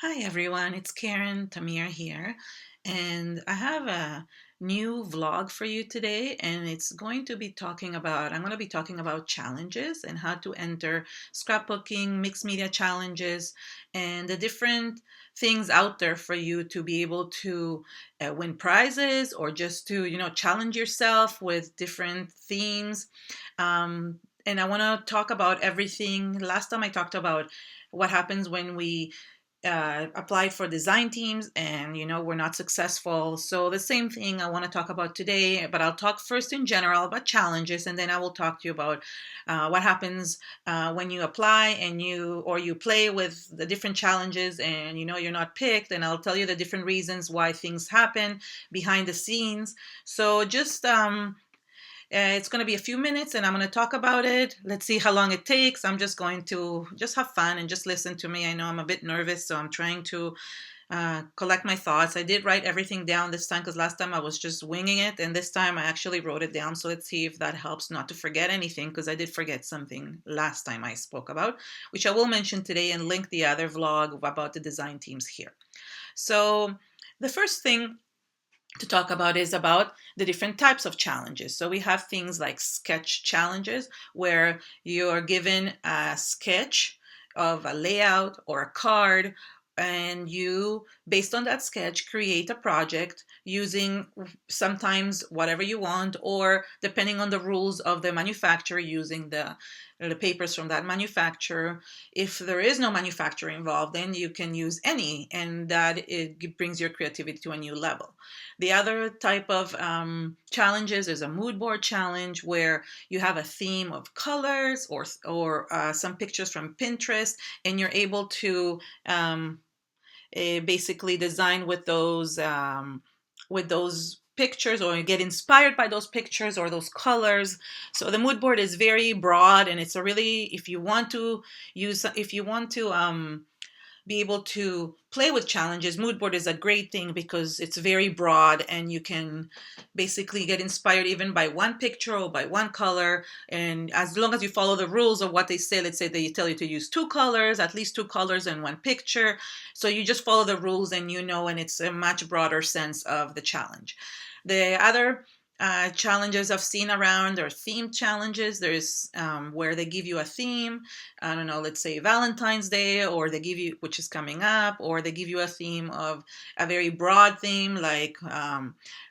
Hi everyone, it's Karen Tamir here, and I have a new vlog for you today, and I'm going to be talking about challenges and how to enter scrapbooking, mixed media challenges, and the different things out there for you to be able to win prizes or just to, challenge yourself with different themes. And I want to talk about everything. Last time I talked about what happens when we applied for design teams and we're not successful. So the same thing I want to talk about today, but I'll talk first in general about challenges, and then I will talk to you about what happens when you apply and you play with the different challenges and you're not picked, and I'll tell you the different reasons why things happen behind the scenes. So just it's going to be a few minutes and I'm going to talk about it. Let's see how long it takes. I'm just going to just have fun and just listen to me. I know I'm a bit nervous, so I'm trying to collect my thoughts. I did write everything down this time because last time I was just winging it, and this time I actually wrote it down. So let's see if that helps not to forget anything, because I did forget something last time I spoke about, which I will mention today and link the other vlog about the design teams here. So the first thing to talk about is about the different types of challenges. So we have things like sketch challenges, where you're given a sketch of a layout or a card, and you, based on that sketch, create a project using sometimes whatever you want, or depending on the rules of the manufacturer, using the papers from that manufacturer. If there is no manufacturer involved, then you can use any, and that it brings your creativity to a new level. The other type of challenges is a mood board challenge, where you have a theme of colors or some pictures from Pinterest, and you're able to basically design with those pictures, or get inspired by those pictures or those colors. So the mood board is very broad, and it's a really, if you want to be able to play with challenges, mood board is a great thing because it's very broad and you can basically get inspired even by one picture or by one color. And as long as you follow the rules of what they say, let's say they tell you to use two colors, at least two colors in one picture. So you just follow the rules, and it's a much broader sense of the challenge. The other challenges I've seen around are theme challenges. There's where they give you a theme. I don't know, let's say Valentine's Day, or they give you, which is coming up, or they give you a theme of a very broad theme, like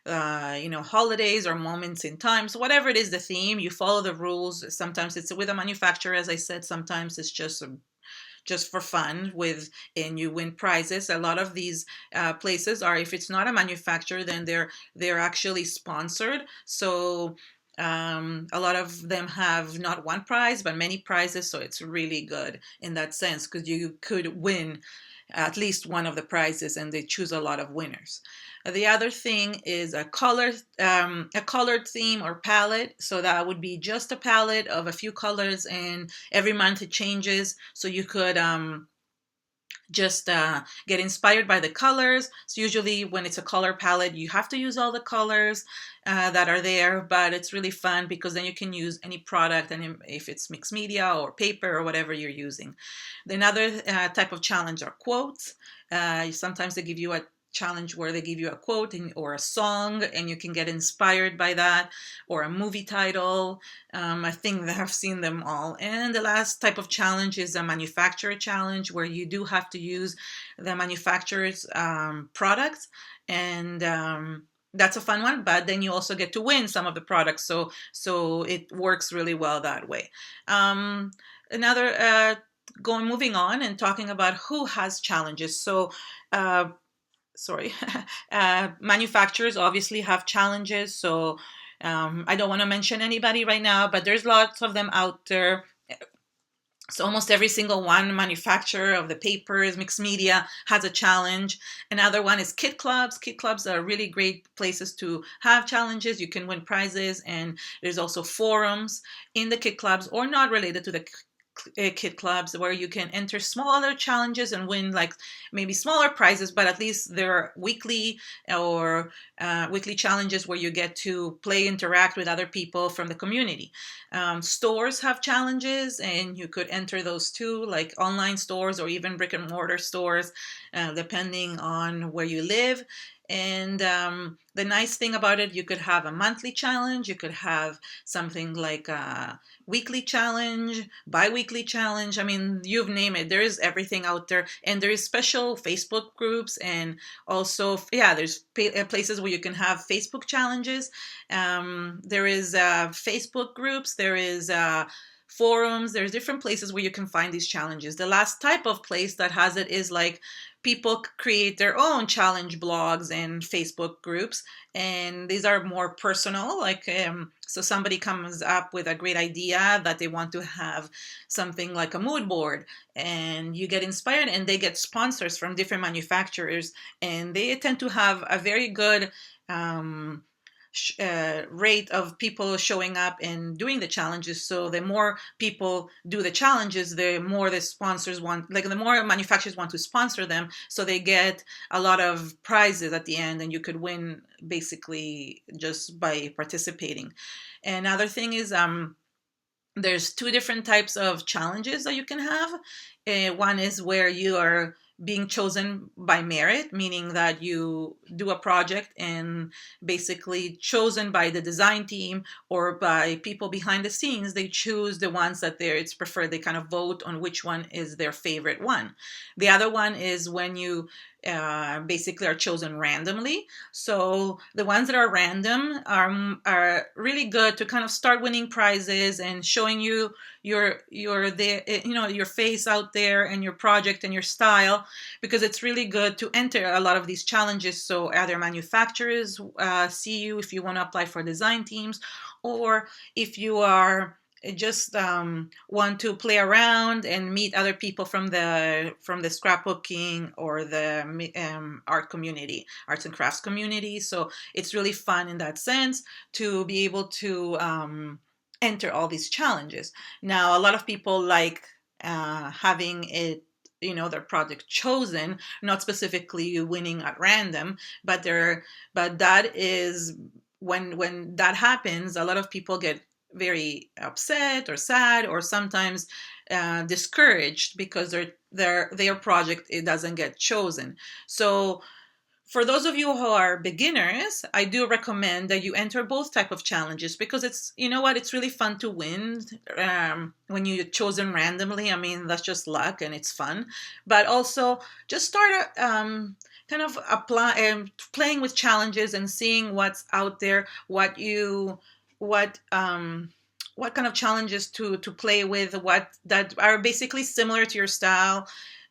holidays or moments in time. So whatever it is, the theme, you follow the rules. Sometimes it's with a manufacturer, as I said. Sometimes it's just for fun and you win prizes. A lot of these places are, if it's not a manufacturer, then they're actually sponsored. So a lot of them have not one prize but many prizes, so it's really good in that sense, because you could win at least one of the prizes, and they choose a lot of winners. The other thing is a colored theme or palette. So that would be just a palette of a few colors, and every month it changes. So you could just get inspired by the colors. So usually when it's a color palette, you have to use all the colors that are there, but it's really fun because then you can use any product, and if it's mixed media or paper or whatever you're using. Another type of challenge are quotes. Sometimes they give you a challenge where they give you a quote or a song, and you can get inspired by that, or a movie title. I think that I've seen them all. And the last type of challenge is a manufacturer challenge, where you do have to use the manufacturer's products, and that's a fun one. But then you also get to win some of the products, so it works really well that way. Another Going moving on and talking about who has challenges. So sorry, manufacturers obviously have challenges. So I don't want to mention anybody right now, but there's lots of them out there. So almost every single one manufacturer of the papers, mixed media, has a challenge. Another one is kit clubs. Kit clubs are really great places to have challenges. You can win prizes, and there's also forums in the kit clubs, or not related to the kit clubs where you can enter smaller challenges and win like maybe smaller prizes, but at least there are weekly or weekly challenges where you get to play, interact with other people from the community. Stores have challenges, and you could enter those too, like online stores or even brick and mortar stores, depending on where you live. And the nice thing about it, you could have a monthly challenge, you could have something like a weekly challenge, bi-weekly challenge. I mean, you've named it. There is everything out there, and there is special Facebook groups, and also, yeah, there's places where you can have Facebook challenges. There is Facebook groups. There is forums. There's different places where you can find these challenges. The last type of place that has it is like people create their own challenge blogs and Facebook groups, and these are more personal. Like, so somebody comes up with a great idea that they want to have something like a mood board, and you get inspired, and they get sponsors from different manufacturers, and they tend to have a very good um, rate of people showing up and doing the challenges. So the more people do the challenges, the more the sponsors want, like the more manufacturers want to sponsor them. So they get a lot of prizes at the end, and you could win basically just by participating. Another thing is there's two different types of challenges that you can have. One is where you are being chosen by merit, meaning that you do a project and basically chosen by the design team or by people behind the scenes. They choose the ones that it's preferred. They kind of vote on which one is their favorite one. The other one is when you basically are chosen randomly. So the ones that are random are really good to kind of start winning prizes and showing you your face out there and your project and your style, because it's really good to enter a lot of these challenges. So other manufacturers see you if you want to apply for design teams, or if you are just want to play around and meet other people from the scrapbooking or the arts and crafts community. So it's really fun in that sense to be able to enter all these challenges. Now, a lot of people like having it, their project chosen, not specifically winning at random, but that is when that happens, a lot of people get very upset or sad, or sometimes discouraged because their project, it doesn't get chosen. So for those of you who are beginners, I do recommend that you enter both type of challenges, because it's really fun to win when you're chosen randomly. I mean, that's just luck and it's fun. But also just start kind of playing with challenges and seeing what's out there, what kind of challenges to play with, what that are basically similar to your style,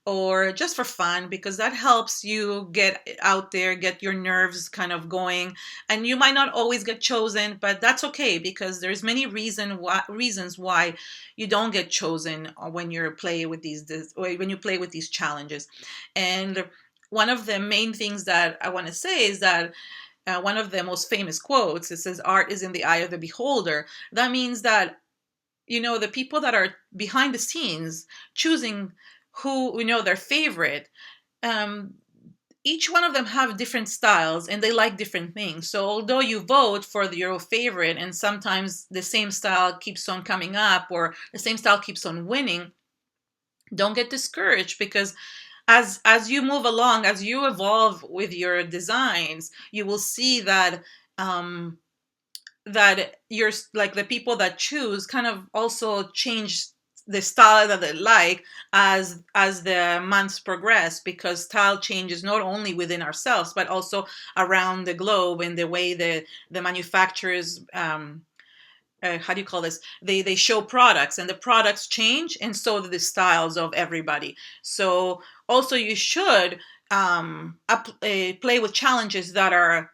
or just for fun, because that helps you get out there, get your nerves kind of going. And you might not always get chosen, but that's okay, because there's many reasons why you don't get chosen when you play with these challenges. And one of the main things that I want to say is that one of the most famous quotes, it says, "Art is in the eye of the beholder." That means that, the people that are behind the scenes choosing who their favorite, um, each one of them have different styles and they like different things. So although you vote for your favorite, and sometimes the same style keeps on coming up or the same style keeps on winning, don't get discouraged, because as you move along, as you evolve with your designs, you will see that you're like the people that choose kind of also change the style that they like as the months progress, because style changes not only within ourselves but also around the globe, in the way the manufacturers, how do you call this, they show products, and the products change, and so do the styles of everybody. So also you should play with challenges that are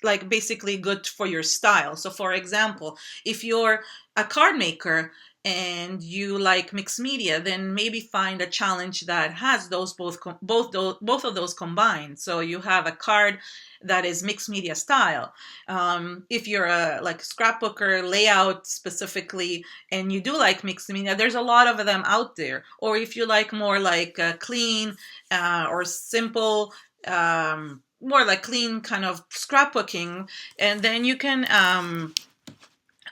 like basically good for your style. So for example, if you're a card maker and you like mixed media, then maybe find a challenge that has those both of those combined. So you have a card that is mixed media style. If you're a like scrapbooker layout specifically, and you do like mixed media, there's a lot of them out there. Or if you like more like clean or simple, more like clean kind of scrapbooking, and then you can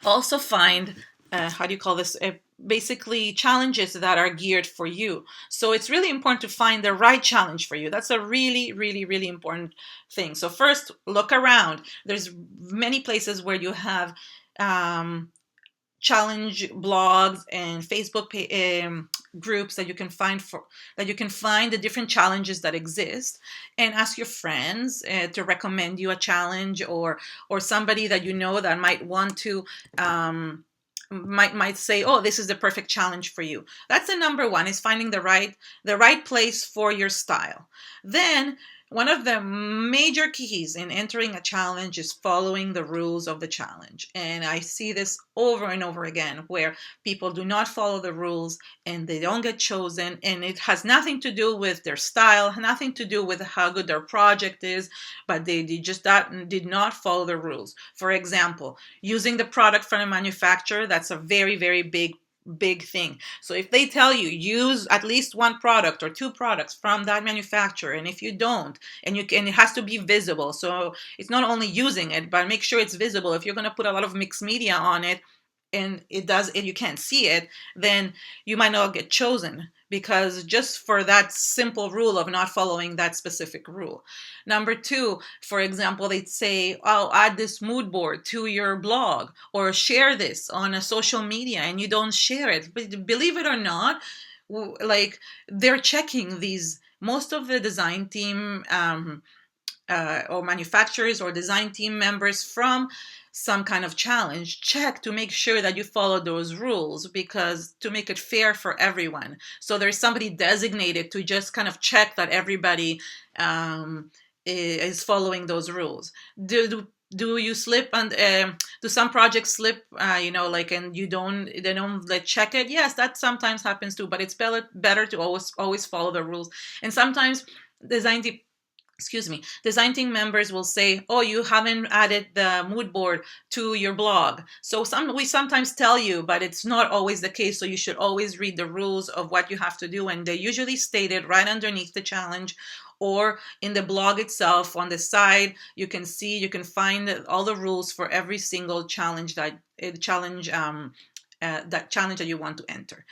also find how do you call this? Basically challenges that are geared for you. So it's really important to find the right challenge for you. That's a really, really, really important thing. So first, look around. There's many places where you have challenge blogs and Facebook groups that you can find the different challenges that exist, and ask your friends to recommend you a challenge, or somebody that you know that might want to might say, oh, this is the perfect challenge for you. That's the number one, is finding the right place for your style. Then one of the major keys in entering a challenge is following the rules of the challenge. And I see this over and over again, where people do not follow the rules and they don't get chosen. And it has nothing to do with their style, nothing to do with how good their project is, but they did not follow the rules. For example, using the product from a manufacturer, that's a very, very big thing. So if they tell you use at least one product or two products from that manufacturer, and if you don't, and it has to be visible. So it's not only using it, but make sure it's visible. If you're going to put a lot of mixed media on it, and you can't see it, then you might not get chosen, because just for that simple rule of not following that specific rule. Number two, for example, they'd say, oh, add this mood board to your blog, or share this on a social media, and you don't share it. But believe it or not, like, they're checking these. Most of the design team or manufacturers or design team members from some kind of challenge check to make sure that you follow those rules, because to make it fair for everyone. So there's somebody designated to just kind of check that everybody is following those rules. Do you slip, and do some projects slip, like, and they don't let check it? Yes, that sometimes happens too, but it's better to always follow the rules. And sometimes design team design team members will say, oh, you haven't added the mood board to your blog. So we sometimes tell you, but it's not always the case. So you should always read the rules of what you have to do, and they usually stated right underneath the challenge, or in the blog itself on the side. You can find all the rules for every single challenge that that you want to enter.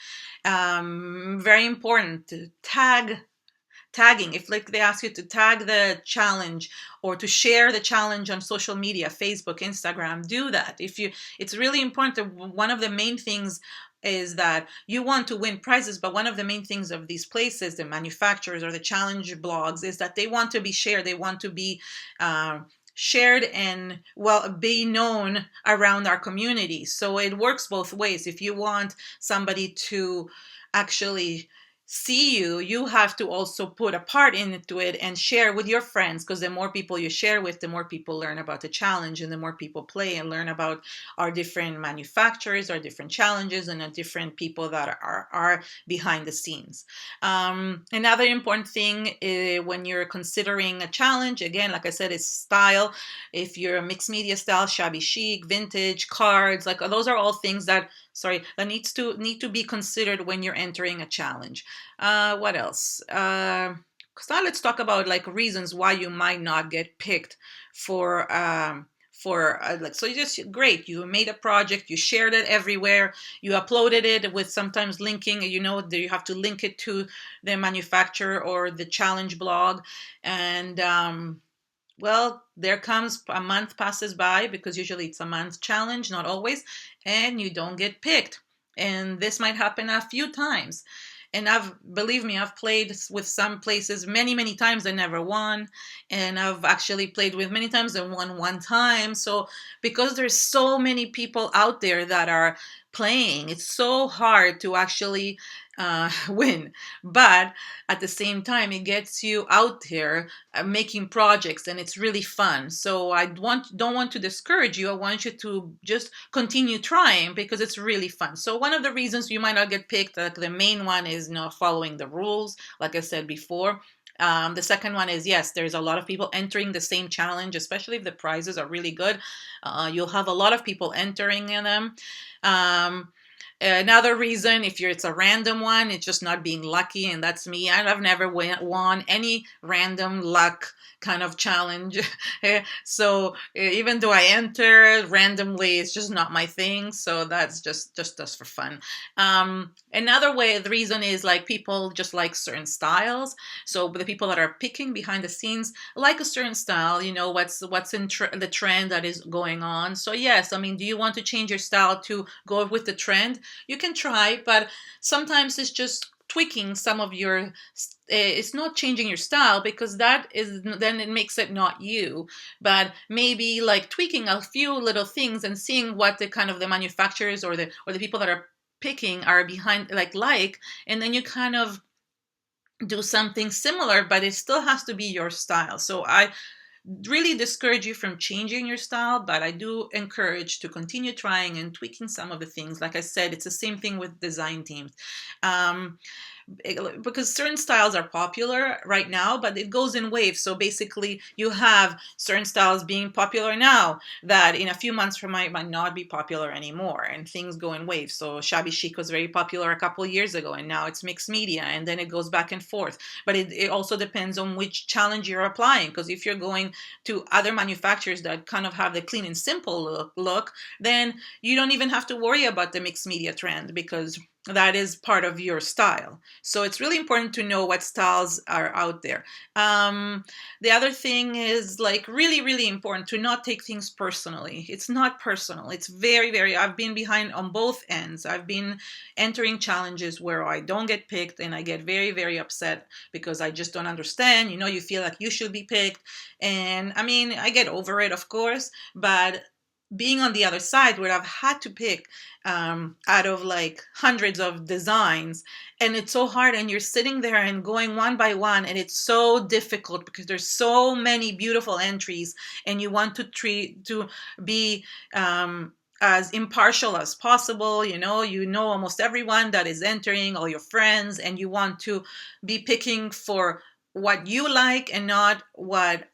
Very important to tagging. If, like, they ask you to tag the challenge or to share the challenge on social media, Facebook, Instagram, do that. It's really important. One of the main things is that you want to win prizes, but one of the main things of these places, the manufacturers or the challenge blogs, is that they want to be shared. They want to be shared and, well, be known around our community. So it works both ways. If you want somebody to actually see you have to also put a part into it and share with your friends, because the more people you share with, the more people learn about the challenge, and the more people play and learn about our different manufacturers, our different challenges, and the different people that are behind the scenes. Another important thing when you're considering a challenge, again, like I said, is style. If you're a mixed media style, shabby chic, vintage, cards, like, those are all things that need to be considered when you're entering a challenge. What else? So now let's talk about, like, reasons why you might not get picked for so you just, great, you made a project, you shared it everywhere, you uploaded it with sometimes linking, you have to link it to the manufacturer or the challenge blog, and well, there comes a month passes by, because usually it's a month challenge, not always, and you don't get picked. And this might happen a few times. And believe me, I've played with some places many, many times and never won. And I've actually played with many times and won one time. So because there's so many people out there that are playing, it's so hard to actually win. But at the same time, it gets you out there making projects, and it's really fun. So I don't want to discourage you. I want you to just continue trying because it's really fun. So one of the reasons you might not get picked, like the main one, is not following the rules, like I said before. The second one is, yes, there's a lot of people entering the same challenge, especially if the prizes are really good. You'll have a lot of people entering in them. Um, Another reason, if it's a random one, it's just not being lucky, and that's me. I've never won any random luck kind of challenge. So even though I enter randomly, it's just not my thing. So that's just for fun. Another way, the reason is like people just like certain styles. So the people that are picking behind the scenes like a certain style, what's in the trend that is going on. So yes, I mean, do you want to change your style to go with the trend? You can try, but sometimes it's just tweaking some of your it's not changing your style, because that is, then it makes it not you, but maybe like tweaking a few little things and seeing what the kind of the manufacturers or the people that are picking are behind, and then you kind of do something similar, but it still has to be your style. So I really discourage you from changing your style, but I do encourage to continue trying and tweaking some of the things. Like I said, it's the same thing with design teams. Um, because certain styles are popular right now, but it goes in waves. So basically, you have certain styles being popular now that in a few months from now it might not be popular anymore, and things go in waves. So shabby chic was very popular a couple of years ago, and now it's mixed media, and then it goes back and forth. But it also depends on which challenge you're applying, because if you're going to other manufacturers that kind of have the clean and simple look, then you don't even have to worry about the mixed media trend, because that is part of your style. So it's really important to know what styles are out there. The other thing is, like, really, really important to not take things personally. It's not personal. It's very, very, I've been behind on both ends. I've been entering challenges where I don't get picked and I get very, very upset because I just don't understand. You feel like you should be picked. And I mean, I get over it, of course, but being on the other side where I've had to pick out of like hundreds of designs, and it's so hard, and you're sitting there and going one by one, and it's so difficult because there's so many beautiful entries, and you want to be as impartial as possible. You know almost everyone that is entering, all your friends, and you want to be picking for what you like and not what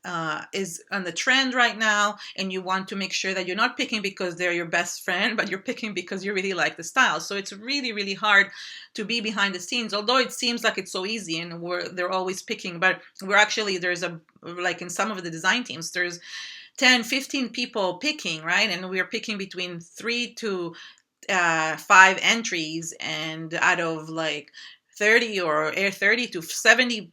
is on the trend right now. And you want to make sure that you're not picking because they're your best friend, but you're picking because you really like the style. So it's really, really hard to be behind the scenes, although it seems like it's so easy and they're always picking. But there's like in some of the design teams, there's 10, 15 people picking, right? And we're picking between 3 to 5 entries, and out of like 30 to 70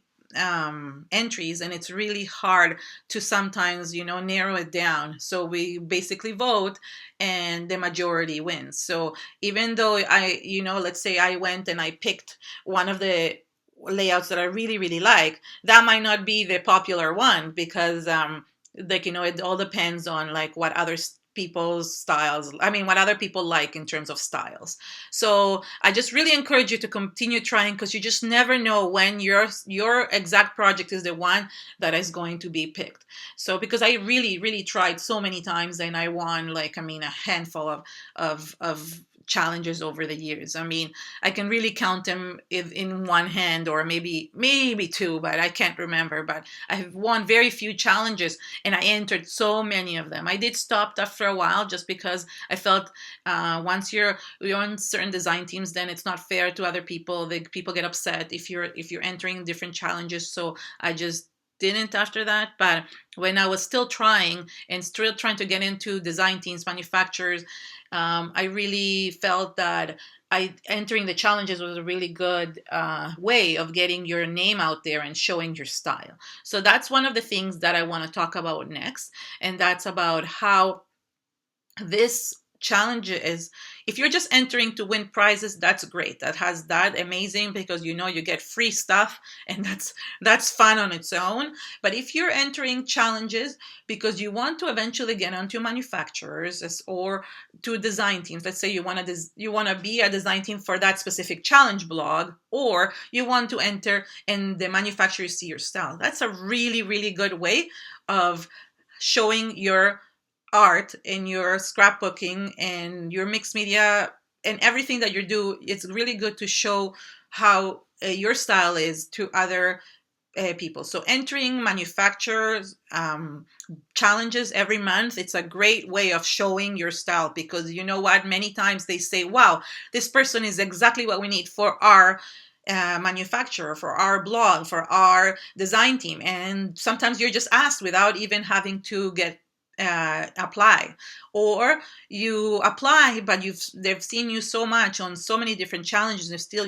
entries, and it's really hard to sometimes narrow it down. So we basically vote, and the majority wins. So even though let's say I went and I picked one of the layouts that I really, really like, that might not be the popular one, because it all depends on like what other people's styles, I mean, what other people like in terms of styles. So I just really encourage you to continue trying, because you just never know when your exact project is the one that is going to be picked. So because I really, really tried so many times, and I won, like, I mean, a handful of challenges over the years. I mean, I can really count them in one hand, or maybe two, but I can't remember. But I have won very few challenges, and I entered so many of them. I did stop after a while, just because I felt once you're on certain design teams, then it's not fair to other people. People get upset if you're entering different challenges. So I just didn't after that. But when I was still trying to get into design teams, manufacturers, I really felt that entering the challenges was a really good way of getting your name out there and showing your style. So that's one of the things that I want to talk about next, and that's about how this challenge is, if you're just entering to win prizes, that's great. That amazing, because you get free stuff, and that's fun on its own. But if you're entering challenges because you want to eventually get onto manufacturers or to design teams, let's say you want to be a design team for that specific challenge blog, or you want to enter and the manufacturers see your style, that's a really, really good way of showing your art and your scrapbooking and your mixed media and everything that you do. It's really good to show how your style is to other people. So entering manufacturers challenges every month, it's a great way of showing your style, because you know what, many times they say, wow, this person is exactly what we need for our manufacturer, for our blog, for our design team. And sometimes you're just asked without even having to get apply, or you apply but they've seen you so much on so many different challenges, and still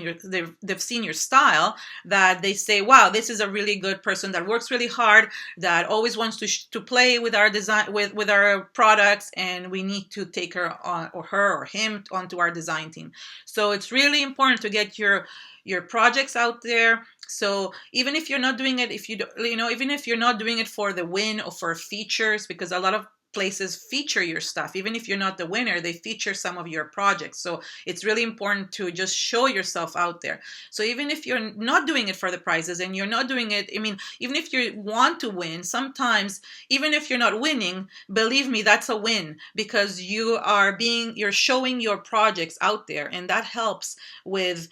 they've seen your style, that they say, wow, this is a really good person that works really hard, that always wants to play with our design, with our products, and we need to take her on, or her or him, onto our design team. So it's really important to get your projects out there. So even if you're not doing it, if you don't, even if you're not doing it for the win or for features, because a lot of places feature your stuff, even if you're not the winner, they feature some of your projects. So it's really important to just show yourself out there. So even if you're not doing it for the prizes, and you're not doing it, I mean, even if you want to win, sometimes even if you're not winning, believe me, that's a win, because you're showing your projects out there, and that helps with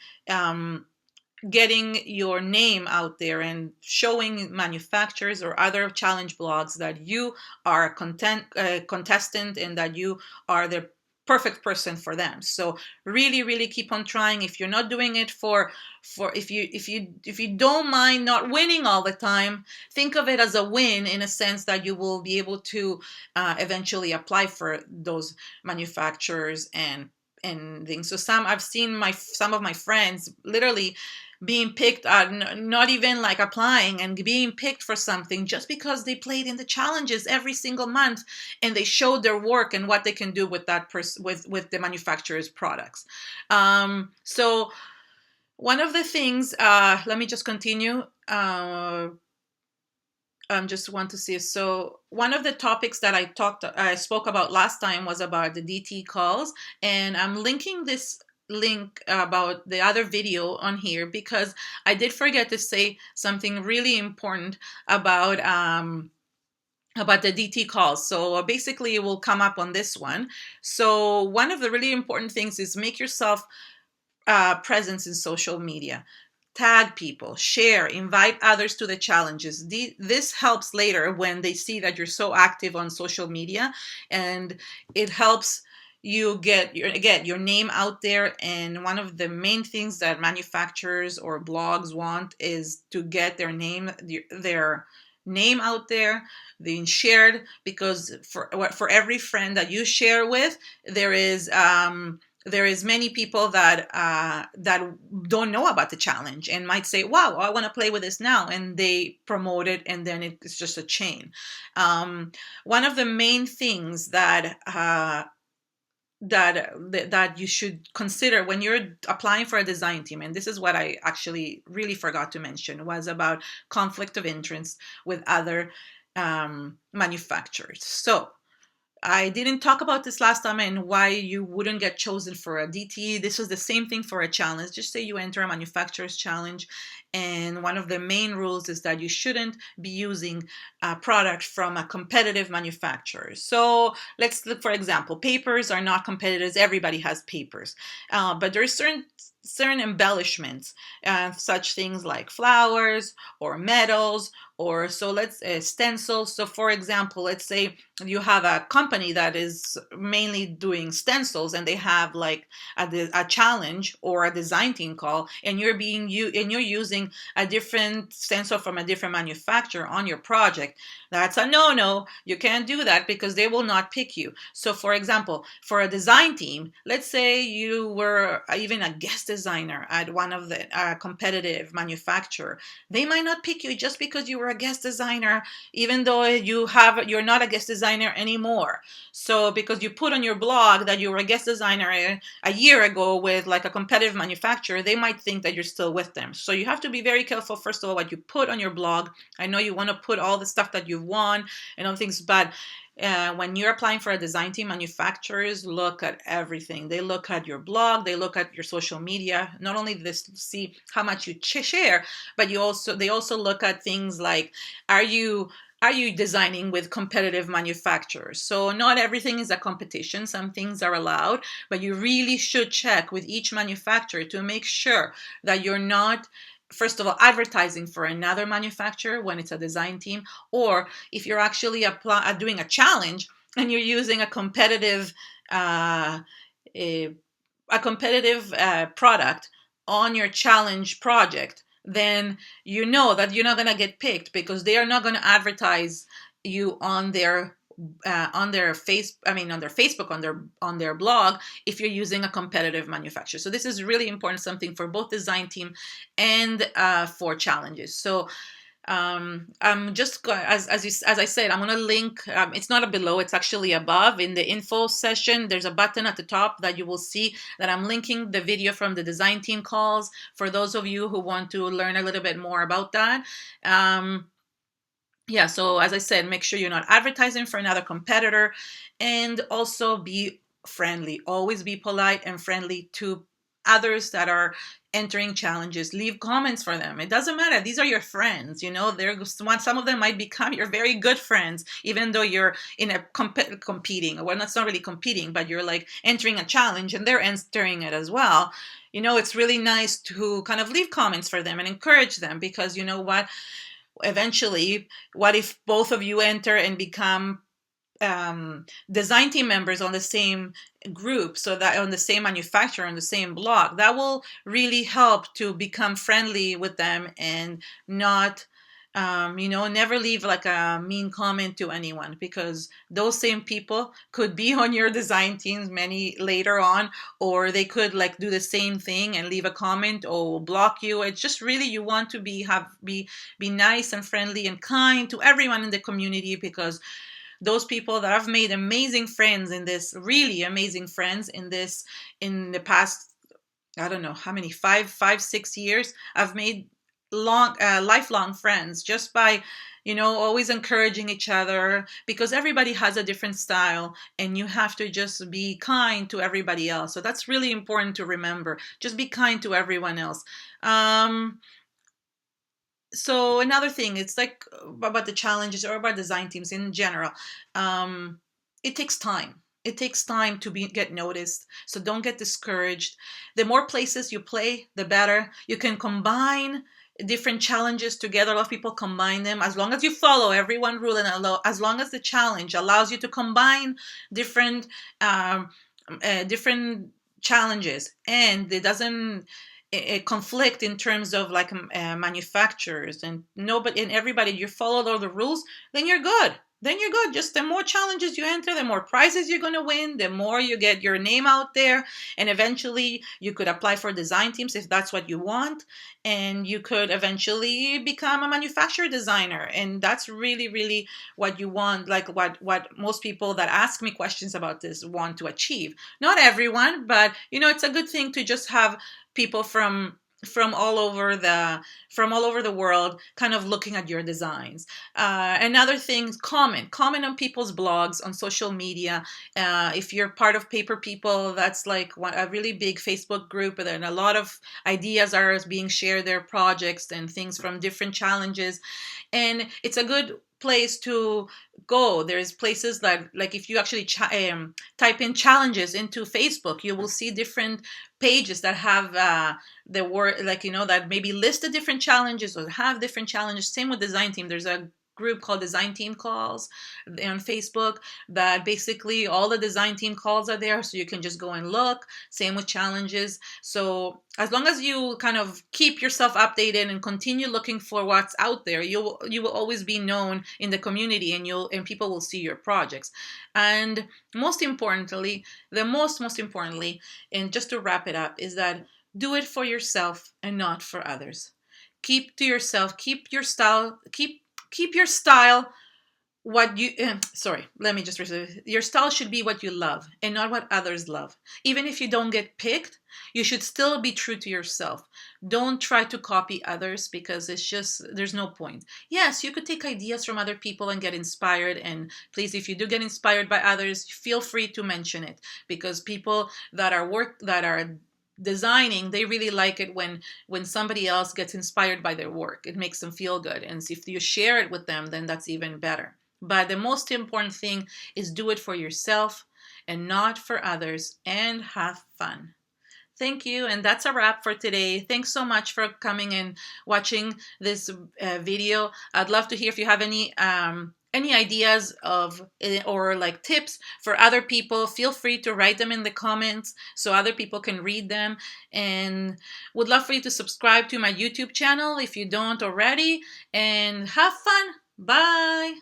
getting your name out there and showing manufacturers or other challenge blogs that you are a contestant, and that you are the perfect person for them. So really, really keep on trying. If you're not doing it if you don't mind not winning all the time, think of it as a win, in a sense that you will be able to eventually apply for those manufacturers and things. So I've seen some of my friends literally being picked, not even like applying, and being picked for something just because they played in the challenges every single month, and they showed their work and what they can do with that person, with the manufacturer's products. So one of the things, let me just continue. Just want to see. So one of the topics that I spoke about last time was about the DT calls, and I'm linking this link about the other video on here, because I did forget to say something really important about the DT calls. So basically it will come up on this one. So one of the really important things is make yourself presence in social media. Tag people, share, invite others to the challenges. This helps later when they see that you're so active on social media, and it helps you get your name out there. And one of the main things that manufacturers or blogs want is to get their name out there, being shared, because for every friend that you share with, there is many people that don't know about the challenge and might say, wow, I want to play with this now, and they promote it, and then it's just a chain. One of the main things that you should consider when you're applying for a design team, and this is what I actually really forgot to mention, was about conflict of interest with other manufacturers. So I didn't talk about this last time, and why you wouldn't get chosen for a DT. This was the same thing for a challenge. Just say you enter a manufacturer's challenge, and one of the main rules is that you shouldn't be using a product from a competitive manufacturer. So let's look, for example, papers are not competitors. Everybody has papers, but there's certain embellishments, such things like flowers or medals, or so let's stencils. So for example, let's say you have a company that is mainly doing stencils, and they have like a challenge or a design team call, and you're using a different stencil from a different manufacturer on your project. That's a no. You can't do that, because they will not pick you. So for example, for a design team, let's say you were even a guest designer at one of the competitive manufacturer, they might not pick you just because you were a guest designer, even though you're not a guest designer anymore. So because you put on your blog that you were a guest designer a year ago with like a competitive manufacturer, they might think that you're still with them. So you have to be very careful, first of all, what you put on your blog. I know you want to put all the stuff that you've won and all things, but when you're applying for a design team, manufacturers look at everything. They look at your blog, they look at your social media. Not only this, see how much you share, but they also look at things like, are you designing with competitive manufacturers? So not everything is a competition. Some things are allowed, but you really should check with each manufacturer to make sure that you're not, first of all, advertising for another manufacturer when it's a design team, or if you're actually doing a challenge and you're using uh, a, a competitive product on your challenge project, then you know that you're not going to get picked because they are not going to advertise you on their on their on their Facebook, on their blog, if you're using a competitive manufacturer. So this is really important, something for both design team and for challenges. So I'm just as I said, I'm gonna link. It's not below; it's actually above in the info session. There's a button at the top that you will see that I'm linking the video from the design team calls for those of you who want to learn a little bit more about that. Yeah, so as I said, make sure you're not advertising for another competitor, and also be friendly. Always be polite and friendly to others that are entering challenges. Leave comments for them. It doesn't matter. These are your friends. You know, some of them might become your very good friends, even though you're in a competing. Well, that's not really competing, but you're like entering a challenge and they're entering it as well. You know, it's really nice to kind of leave comments for them and encourage them, because you know what? Eventually, what if both of you enter and become design team members on the same group, so that on the same manufacturer, on the same block? That will really help to become friendly with them and not never leave like a mean comment to anyone, because those same people could be on your design teams many later on, or they could like do the same thing and leave a comment or block you. It's just really, you want to be nice and friendly and kind to everyone in the community, because those people that have made amazing friends in this, really amazing friends in the past, I don't know how many, 6 years, I've made lifelong friends just by, always encouraging each other, because everybody has a different style and you have to just be kind to everybody else. So that's really important to remember. Just be kind to everyone else. So another thing, it's like about the challenges or about design teams in general. Um, it takes time. It takes time to get noticed. So don't get discouraged. The more places you play, the better. You can combine different challenges together. A lot of people combine them, as long as you follow every one rule, and as long as the challenge allows you to combine different different challenges, and it doesn't conflict in terms of like manufacturers, and nobody and everybody, you follow all the rules, then you're good. Just the more challenges you enter, the more prizes you're going to win, the more you get your name out there, and eventually you could apply for design teams if that's what you want, and you could eventually become a manufacturer designer, and that's really, really what you want, like what most people that ask me questions about this want to achieve. Not everyone, but it's a good thing to just have people from all over the world kind of looking at your designs. Another thing, comment on people's blogs on social media. If you're part of Paper People, that's like a really big Facebook group, and a lot of ideas are being shared, their projects and things from different challenges, and it's a good place to go. There's places like if you actually type in challenges into Facebook, you will see different pages that have the word, like, that maybe list the different challenges or have different challenges. Same with design team. There's a group called Design Team Calls on Facebook, that basically all the design team calls are there, so you can just go and look. Same with challenges. So as long as you kind of keep yourself updated and continue looking for what's out there, you will always be known in the community, and people will see your projects. And most importantly, and just to wrap it up, is that Do it for yourself and not for others. Keep to yourself. Keep your style. Keep your style what you sorry, let me just repeat. Your style should be what you love and not what others love. Even if you don't get picked, you should still be true to yourself. Don't try to copy others, because it's just, there's no point. Yes, you could take ideas from other people and get inspired, and please, if you do get inspired by others, feel free to mention it, because people that are designing, they really like it when somebody else gets inspired by their work. It makes them feel good, and if you share it with them, then that's even better. But the most important thing is do it for yourself and not for others, and have fun. Thank you. And that's a wrap for today. Thanks so much for coming and watching this video. I'd love to hear if you have any ideas of or like tips for other people. Feel free to write them in the comments so other people can read them. And would love for you to subscribe to my YouTube channel if you don't already. And have fun. Bye.